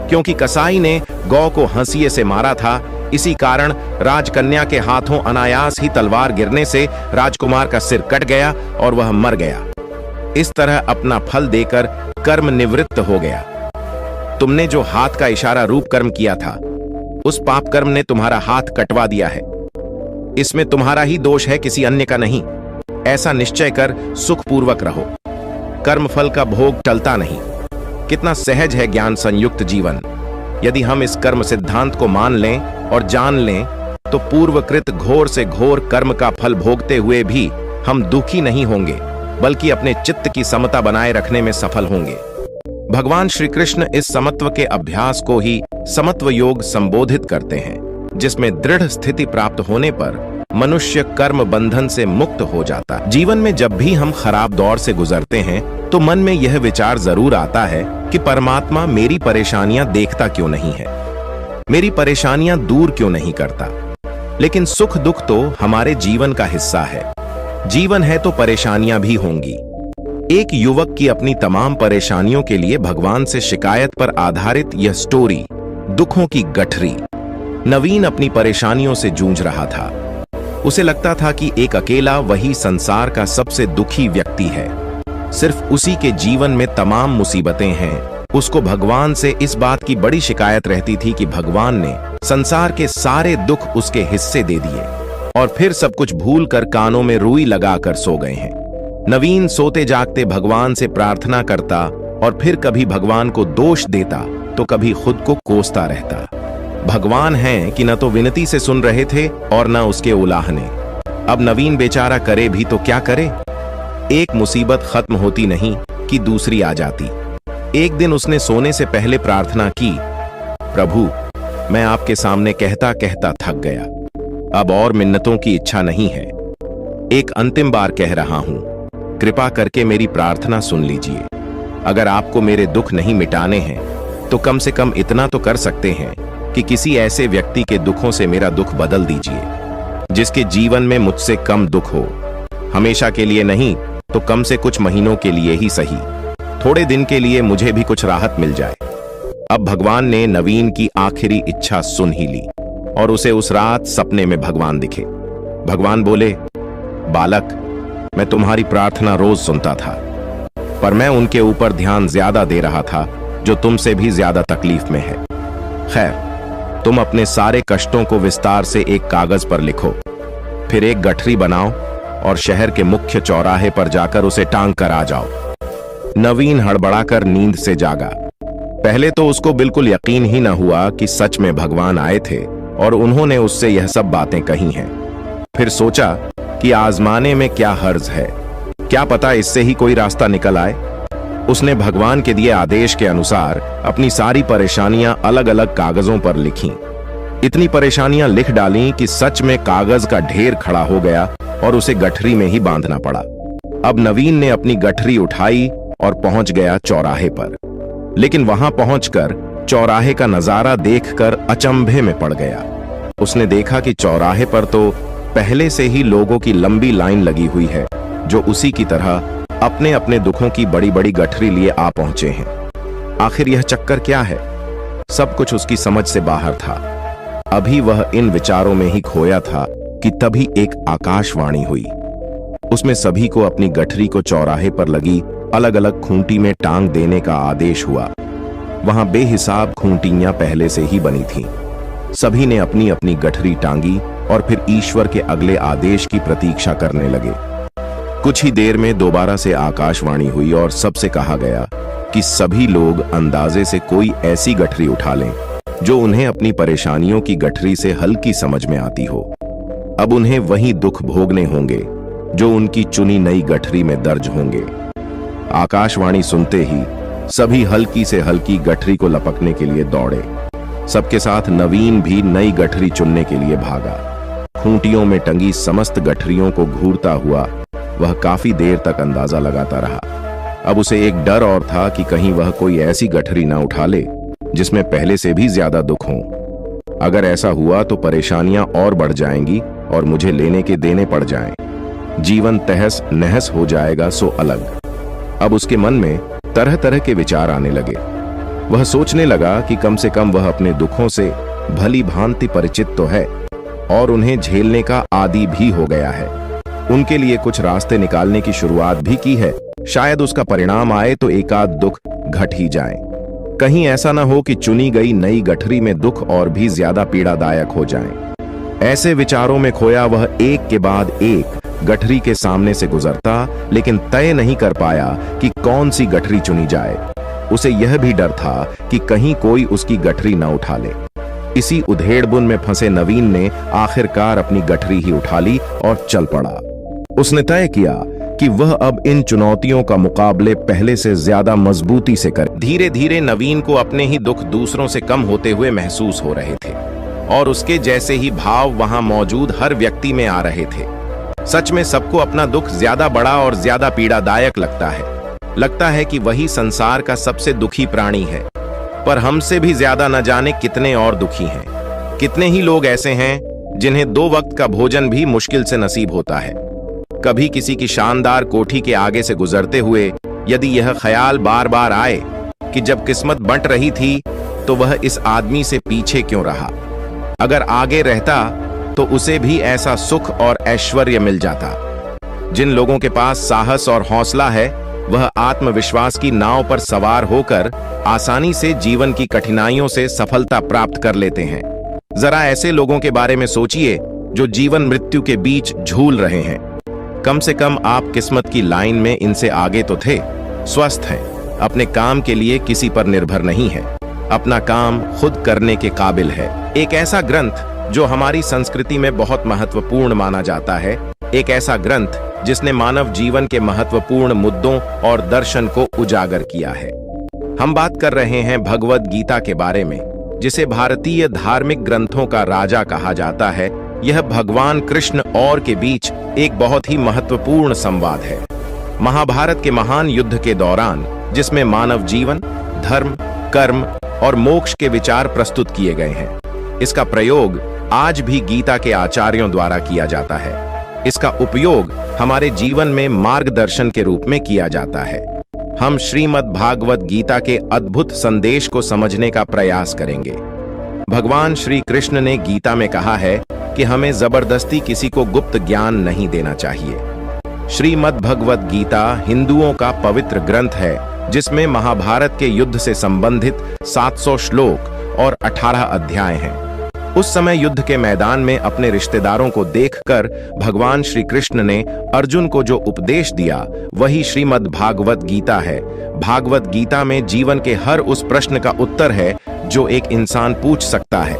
Speaker 1: क्योंकि कसाई ने गौ को हंसिए से मारा था, इसी कारण राजकन्या के हाथों अनायास ही तलवार गिरने से राजकुमार का सिर कट गया और वह मर गया। इस तरह अपना फल देकर कर्म निवृत्त हो गया। तुमने जो हाथ का इशारा रूप कर्म किया था, उस पाप कर्म ने तुम्हारा हाथ कटवा दिया है। इसमें तुम्हारा ही दोष है, किसी अन्य का नहीं। ऐसा निश्चय कर सुखपूर्वक रहो। कर्म फल का भोग टलता नहीं। कितना सहज है ज्ञान संयुक्त जीवन। यदि हम इस कर्म सिद्धांत को मान लें और जान लें तो पूर्वकृत घोर से घोर कर्म का फल भोगते हुए भी हम दुखी नहीं होंगे, बल्कि अपने चित्त की समता बनाए रखने में सफल होंगे। भगवान श्री कृष्ण इस समत्व के अभ्यास को ही समत्व योग संबोधित करते हैं, जिसमें दृढ़ स्थिति प्राप्त होने पर मनुष्य कर्म बंधन से मुक्त हो जाता है। जीवन में जब भी हम खराब दौर से गुजरते हैं तो मन में यह विचार जरूर आता है कि परमात्मा मेरी परेशानियां देखता क्यों नहीं है, मेरी परेशानियां दूर क्यों नहीं करता। लेकिन सुख दुख तो हमारे जीवन का हिस्सा है। जीवन है तो परेशानियां भी होंगी। एक युवक की अपनी तमाम परेशानियों के लिए भगवान से शिकायत पर आधारित यह स्टोरी दुखों की गठरी। नवीन अपनी परेशानियों से जूझ रहा था। उसे लगता था कि एक अकेला वही संसार का सबसे दुखी व्यक्ति है, सिर्फ उसी के जीवन में तमाम मुसीबतें हैं। उसको भगवान से इस बात की बड़ी शिकायत रहती थी कि भगवान ने संसार के सारे दुख उसके हिस्से दे दिए और फिर सब कुछ भूल कर कानों में रुई लगाकर सो गए हैं। नवीन सोते जागते भगवान से प्रार्थना करता और फिर कभी भगवान को दोष देता तो कभी खुद को कोसता रहता। भगवान हैं कि न तो विनती से सुन रहे थे और न उसके उलाहने। अब नवीन बेचारा करे भी तो क्या करे। एक मुसीबत खत्म होती नहीं कि दूसरी आ जाती। एक दिन उसने सोने से पहले प्रार्थना की, प्रभु मैं आपके सामने कहता कहता थक गया, अब और मिन्नतों की इच्छा नहीं है। एक अंतिम बार कह रहा हूं, कृपा करके मेरी प्रार्थना सुन लीजिए। अगर आपको मेरे दुख नहीं मिटाने हैं तो कम से कम इतना तो कर सकते हैं कि किसी ऐसे व्यक्ति के दुखों से मेरा दुख बदल दीजिए, जिसके जीवन में मुझसे कम दुख हो। हमेशा के लिए नहीं तो कम से कुछ महीनों के लिए ही सही, थोड़े दिन के लिए मुझे भी कुछ राहत मिल जाए। अब भगवान ने नवीन की आखिरी इच्छा सुन ही ली और उसे उस रात सपने में भगवान दिखे। भगवान बोले, बालक मैं तुम्हारी प्रार्थना रोज सुनता था, पर मैं उनके ऊपर ध्यान ज्यादा दे रहा था जो तुमसे भी ज्यादा तकलीफ में है। खैर, तुम अपने सारे कष्टों को विस्तार से एक कागज पर लिखो, फिर एक गठरी बनाओ और शहर के मुख्य चौराहे पर जाकर उसे टांग कर आ जाओ। नवीन हड़बड़ाकर नींद से जागा। पहले तो उसको बिल्कुल यकीन ही न हुआ कि सच में भगवान आए थे और उन्होंने उससे यह सब बातें कही हैं। फिर सोचा कि आजमाने में क्या हर्ज है, क्या पता इससे ही कोई रास्ता निकल आए। उसने भगवान के दिए आदेश के अनुसार अपनी सारी परेशानियां अलग अलग कागजों पर लिखीं। इतनी परेशानियां लिख डालीं कि सच में कागज का ढेर खड़ा हो गया और उसे गठरी में ही बांधना पड़ा। अब नवीन ने अपनी गठरी उठाई और पहुंच गया चौराहे पर। लेकिन वहां पहुंचकर चौराहे का नजारा देखकर अचंभे में पड़ गया। उसने देखा कि चौराहे पर तो पहले से ही लोगों की लंबी लाइन लगी हुई है, जो उसी की तरह अपने अपने दुखों की बड़ी बड़ी गठरी लिए आ पहुंचे हैं। आखिर यह चक्कर क्या है? सब कुछ उसकी समझ से बाहर था। अभी वह इन विचारों में ही खोया था कि तभी एक आकाशवाणी हुई। उसमें सभी को अपनी गठरी को चौराहे पर लगी अलग अलग खूंटी में टांग देने का आदेश हुआ। वहां बेहिसाब खूंटियां पहले से ही बनी थीं। सभी ने अपनी अपनी गठरी टांगी और फिर ईश्वर के अगले आदेश की प्रतीक्षा करने लगे। कुछ ही देर में दोबारा से आकाशवाणी हुई और सबसे कहा गया कि सभी लोग अंदाजे से कोई ऐसी गठरी उठा लें जो उन्हें अपनी परेशानियों की गठरी से हल्की समझ में आती हो। अब उन्हें वही दुख भोगने होंगे जो उनकी चुनी नई गठरी में दर्ज होंगे। आकाशवाणी सुनते ही सभी हल्की से हल्की गठरी को लपकने के लिए दौड़े। सबके साथ नवीन भी नई गठरी चुनने के लिए भागा। खूंटियों में टंगी समस्त गठरियों को घूरता हुआ वह काफी देर तक अंदाजा लगाता रहा। अब उसे एक डर और था कि कहीं वह कोई ऐसी गठरी ना उठा ले जिसमें पहले से भी ज्यादा दुख हों। अगर ऐसा हुआ तो परेशानियां और बढ़ जाएंगी और मुझे लेने के देने पड़ जाएं। जीवन तहस नहस हो जाएगा सो अलग। अब उसके मन में तरह तरह के विचार आने लगे। वह सोचने लगा कि कम से कम वह अपने दुखों से भली भांति परिचित तो है और उन्हें झेलने का आदी भी हो गया है। उनके लिए कुछ रास्ते निकालने की शुरुआत भी की है। शायद उसका परिणाम आए तो एकाध दुख घट ही जाए। कहीं ऐसा न हो कि चुनी गई नई गठरी में दुख और भी ज्यादा पीड़ादायक हो जाएं। ऐसे विचारों में खोया वह एक के बाद एक गठरी के सामने से गुजरता, लेकिन तय नहीं कर पाया कि कौन सी गठरी चुनी जाए। उसे यह भी डर था कि कहीं कोई उसकी गठरी न उठा ले। इसी उधेड़बुन में फंसे नवीन ने आखिरकार अपनी गठरी ही उठा ली और चल पड़ा। उसने तय किया कि वह अब इन चुनौतियों का मुकाबले पहले से ज्यादा मजबूती से करे। धीरे धीरे नवीन को अपने ही दुख दूसरों से कम होते हुए महसूस हो रहे थे और उसके जैसे ही भाव वहां मौजूद हर व्यक्ति में आ रहे थे। सच में सबको अपना दुख ज्यादा बड़ा और ज्यादा पीड़ादायक लगता है। लगता है कि वही संसार का सबसे दुखी प्राणी है, पर हमसे भी ज्यादा न जाने कितने और दुखी हैं। कितने ही लोग ऐसे हैं जिन्हें 2 वक्त का भोजन भी मुश्किल से नसीब होता है। कभी किसी की शानदार कोठी के आगे से गुजरते हुए यदि यह ख्याल बार बार आए कि जब किस्मत बंट रही थी तो वह इस आदमी से पीछे क्यों रहा, अगर आगे रहता तो उसे भी ऐसा सुख और ऐश्वर्य मिल जाता। जिन लोगों के पास साहस और हौसला है वह आत्मविश्वास की नाव पर सवार होकर आसानी से जीवन की कठिनाइयों से सफलता प्राप्त कर लेते हैं। जरा ऐसे लोगों के बारे में सोचिए जो जीवन मृत्यु के बीच झूल रहे हैं। कम से कम आप किस्मत की लाइन में इनसे आगे तो थे, स्वस्थ हैं, अपने काम के लिए किसी पर निर्भर नहीं है, अपना काम खुद करने के काबिल है। एक ऐसा ग्रंथ जो हमारी संस्कृति में बहुत महत्वपूर्ण माना जाता है, एक ऐसा ग्रंथ जिसने मानव जीवन के महत्वपूर्ण मुद्दों और दर्शन को उजागर किया है। हम बात कर रहे हैं भगवद गीता के बारे में, जिसे भारतीय धार्मिक ग्रंथों का राजा कहा जाता है। यह भगवान कृष्ण और के बीच एक बहुत ही महत्वपूर्ण संवाद है। महाभारत के महान युद्ध के दौरान जिसमें मानव जीवन, धर्म, कर्म और मोक्ष के विचार प्रस्तुत किए गए हैं। इसका प्रयोग आज भी गीता के आचार्यों द्वारा किया जाता है। इसका उपयोग हमारे जीवन में मार्गदर्शन के रूप में किया जाता है। हम श्रीमद् भागवत गीता के अद्भुत संदेश को समझने का प्रयास करेंगे। भगवान श्री कृष्ण ने गीता में कहा है कि हमें जबरदस्ती किसी को गुप्त ज्ञान नहीं देना चाहिए। श्रीमद् भगवत गीता हिंदुओं का पवित्र ग्रंथ है, जिसमें महाभारत के युद्ध से संबंधित 700 श्लोक और 18 अध्याय हैं। उस समय युद्ध के मैदान में अपने रिश्तेदारों को देखकर भगवान श्री कृष्ण ने अर्जुन को जो उपदेश दिया वही श्रीमद् भागवत गीता है। भागवत गीता में जीवन के हर उस प्रश्न का उत्तर है जो एक इंसान पूछ सकता है।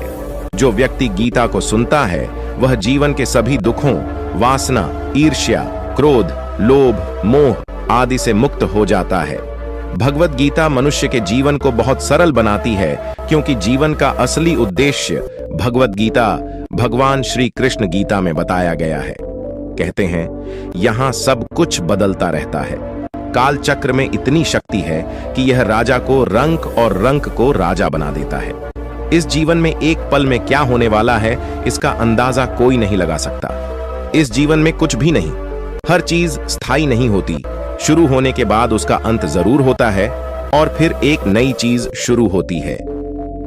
Speaker 1: जो व्यक्ति गीता को सुनता है वह जीवन के सभी दुखों, वासना, ईर्ष्या, क्रोध, लोभ, मोह आदि से मुक्त हो जाता है। भगवत गीता मनुष्य के जीवन को बहुत सरल बनाती है क्योंकि जीवन का असली उद्देश्य भगवत गीता भगवान श्री कृष्ण गीता में बताया गया है। कहते हैं यहां सब कुछ बदलता रहता है। काल चक्र में इतनी शक्ति है कि यह राजा को रंक और रंक को राजा बना देता है। इस जीवन में एक पल में क्या होने वाला है इसका अंदाजा कोई नहीं लगा सकता। इस जीवन में कुछ भी नहीं, हर चीज स्थायी नहीं होती। शुरू होने के बाद उसका अंत जरूर होता है और फिर एक नई चीज शुरू होती है।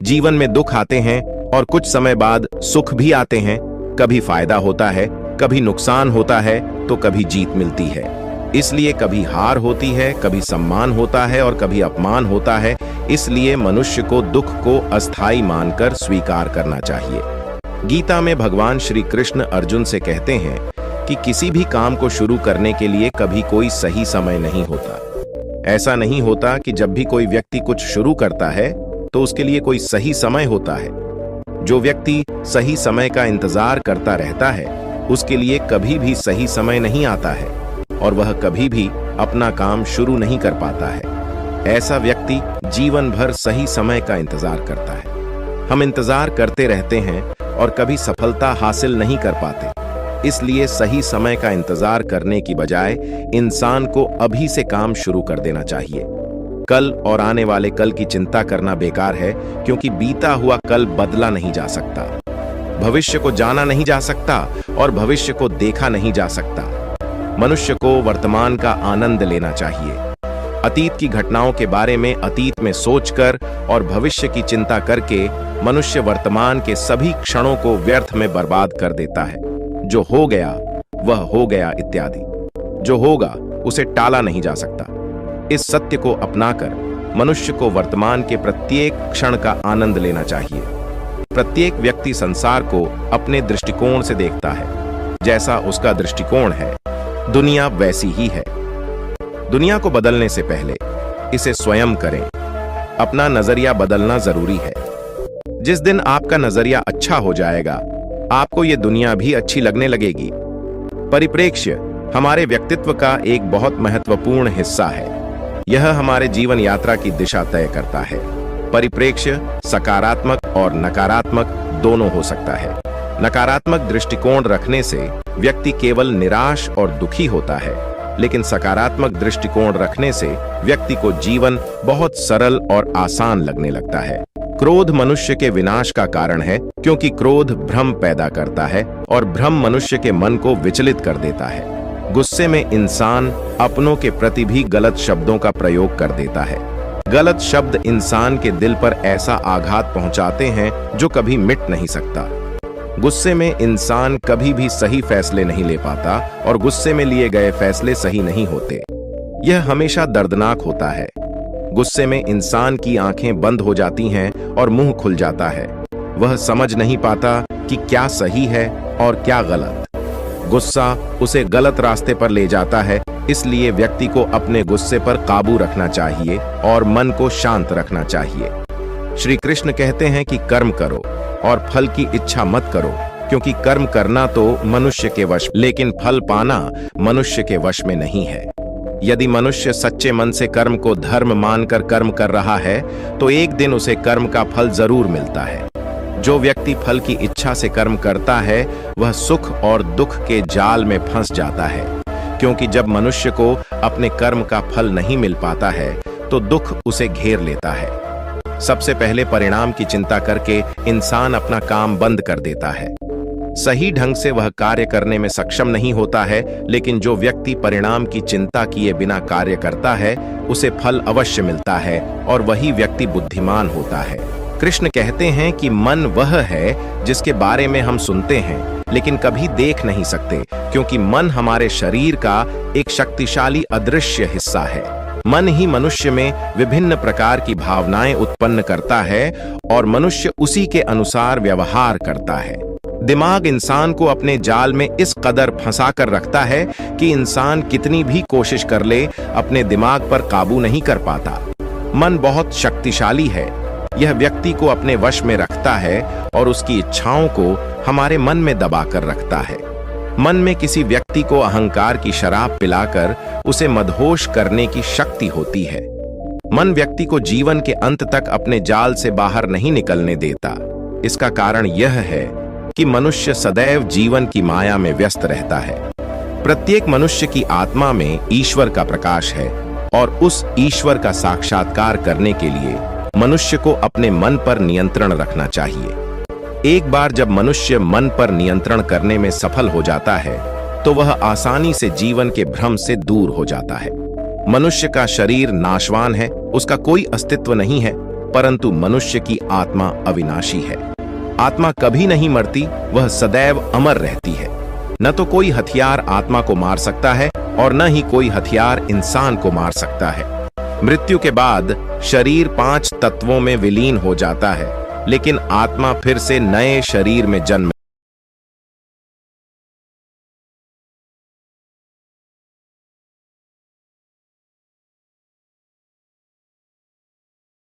Speaker 1: जीवन में दुख आते हैं और कुछ समय बाद सुख भी आते हैं। कभी फायदा होता है, कभी नुकसान होता है तो कभी जीत मिलती है। इसलिए कभी हार होती है, कभी सम्मान होता है और कभी अपमान होता है। इसलिए मनुष्य को दुख को अस्थायी मानकर स्वीकार करना चाहिए। गीता में भगवान श्री कृष्ण अर्जुन से कहते हैं कि किसी भी काम को शुरू करने के लिए कभी कोई सही समय नहीं होता। ऐसा नहीं होता कि जब भी कोई व्यक्ति कुछ शुरू करता है तो उसके लिए कोई सही समय होता है। जो व्यक्ति सही समय का इंतजार करता रहता है उसके लिए कभी भी सही समय नहीं आता है और वह कभी भी अपना काम शुरू नहीं कर पाता है। ऐसा व्यक्ति जीवन भर सही समय का इंतजार करता है। हम इंतजार करते रहते हैं और कभी सफलता हासिल नहीं कर पाते। इसलिए सही समय का इंतजार करने की बजाय इंसान को अभी से काम शुरू कर देना चाहिए। कल और आने वाले कल की चिंता करना बेकार है क्योंकि बीता हुआ कल बदला नहीं जा सकता। भविष्य को जाना नहीं जा सकता और भविष्य को देखा नहीं जा सकता। मनुष्य को वर्तमान का आनंद लेना चाहिए। अतीत की घटनाओं के बारे में अतीत में सोचकर और भविष्य की चिंता करके मनुष्य वर्तमान के सभी क्षणों को व्यर्थ में बर्बाद कर देता है। जो हो गया वह हो गया इत्यादि। जो होगा उसे टाला नहीं जा सकता। इस सत्य को अपनाकर मनुष्य को वर्तमान के प्रत्येक क्षण का आनंद लेना चाहिए। प्रत्येक व्यक्ति संसार को अपने दृष्टिकोण से देखता है। जैसा उसका दृष्टिकोण है दुनिया वैसी ही है। दुनिया को बदलने से पहले इसे स्वयं करें। अपना नजरिया बदलना जरूरी है। जिस दिन आपका नजरिया अच्छा हो जाएगा आपको ये दुनिया भी अच्छी लगने लगेगी। परिप्रेक्ष्य हमारे व्यक्तित्व का एक बहुत महत्वपूर्ण हिस्सा है। यह हमारे जीवन यात्रा की दिशा तय करता है। परिप्रेक्ष्य सकारात्मक और नकारात्मक दोनों हो सकता है। नकारात्मक दृष्टिकोण रखने से व्यक्ति केवल निराश और दुखी होता है, लेकिन सकारात्मक दृष्टिकोण रखने से व्यक्ति को जीवन बहुत सरल और आसान लगने लगता है। क्रोध मनुष्य के विनाश का कारण है क्योंकि क्रोध भ्रम पैदा करता है और भ्रम मनुष्य के मन को विचलित कर देता है। गुस्से में इंसान अपनों के प्रति भी गलत शब्दों का प्रयोग कर देता है। गलत शब्द इंसान के दिल पर ऐसा आघात पहुंचाते हैं जो कभी मिट नहीं सकता। गुस्से में इंसान कभी भी सही फैसले नहीं ले पाता और गुस्से में लिए गए फैसले सही नहीं होते। यह हमेशा दर्दनाक होता है। गुस्से में इंसान की आंखें बंद हो जाती हैं और मुंह खुल जाता है। वह समझ नहीं पाता कि क्या सही है और क्या गलत। गुस्सा उसे गलत रास्ते पर ले जाता है। इसलिए व्यक्ति को अपने गुस्से पर काबू रखना चाहिए और मन को शांत रखना चाहिए। श्री कृष्ण कहते हैं कि कर्म करो और फल की इच्छा मत करो, क्योंकि कर्म करना तो मनुष्य के वश, लेकिन फल पाना मनुष्य के वश में नहीं है। यदि मनुष्य सच्चे मन से कर्म को धर्म मानकर कर्म कर रहा है तो एक दिन उसे कर्म का फल जरूर मिलता है। जो व्यक्ति फल की इच्छा से कर्म करता है वह सुख और दुख के जाल में फंस जाता है, क्योंकि जब मनुष्य को अपने कर्म का फल नहीं मिल पाता है तो दुख उसे घेर लेता है। सबसे पहले परिणाम की चिंता करके इंसान अपना काम बंद कर देता है। सही ढंग से वह कार्य करने में सक्षम नहीं होता है, लेकिन जो व्यक्ति परिणाम की चिंता किए बिना कार्य करता है उसे फल अवश्य मिलता है और वही व्यक्ति बुद्धिमान होता है। कृष्ण कहते हैं कि मन वह है जिसके बारे में हम सुनते हैं लेकिन कभी देख नहीं सकते, क्योंकि मन हमारे शरीर का एक शक्तिशाली अदृश्य हिस्सा है। मन ही मनुष्य में विभिन्न प्रकार की भावनाएं उत्पन्न करता है और मनुष्य उसी के अनुसार व्यवहार करता है। दिमाग इंसान को अपने जाल में इस कदर फंसा कर रखता है कि इंसान कितनी भी कोशिश कर ले, अपने दिमाग पर काबू नहीं कर पाता। मन बहुत शक्तिशाली है। यह व्यक्ति को अपने वश में रखता है और उसकी इच्छाओं को हमारे मन में दबा कर रखता है। मन में किसी व्यक्ति को अहंकार की शराब पिलाकर उसे मदहोश करने की शक्ति होती है। मन व्यक्ति को जीवन के अंत तक अपने जाल से बाहर नहीं निकलने देता। इसका कारण यह है कि मनुष्य सदैव जीवन की माया में व्यस्त रहता है। प्रत्येक मनुष्य की आत्मा में ईश्वर का प्रकाश है और उस ईश्वर का साक्षात्कार करने के लिए मनुष्य को अपने मन पर नियंत्रण रखना चाहिए। एक बार जब मनुष्य मन पर नियंत्रण करने में सफल हो जाता है तो वह आसानी से जीवन के भ्रम से दूर हो जाता है। मनुष्य का शरीर नाशवान है, उसका कोई अस्तित्व नहीं है, परंतु मनुष्य की आत्मा अविनाशी है। आत्मा कभी नहीं मरती, वह सदैव अमर रहती है। न तो कोई हथियार आत्मा को मार सकता है और न ही कोई हथियार इंसान को मार सकता है। मृत्यु के बाद शरीर 5 तत्वों में विलीन हो जाता है, लेकिन आत्मा फिर से नए शरीर में जन्म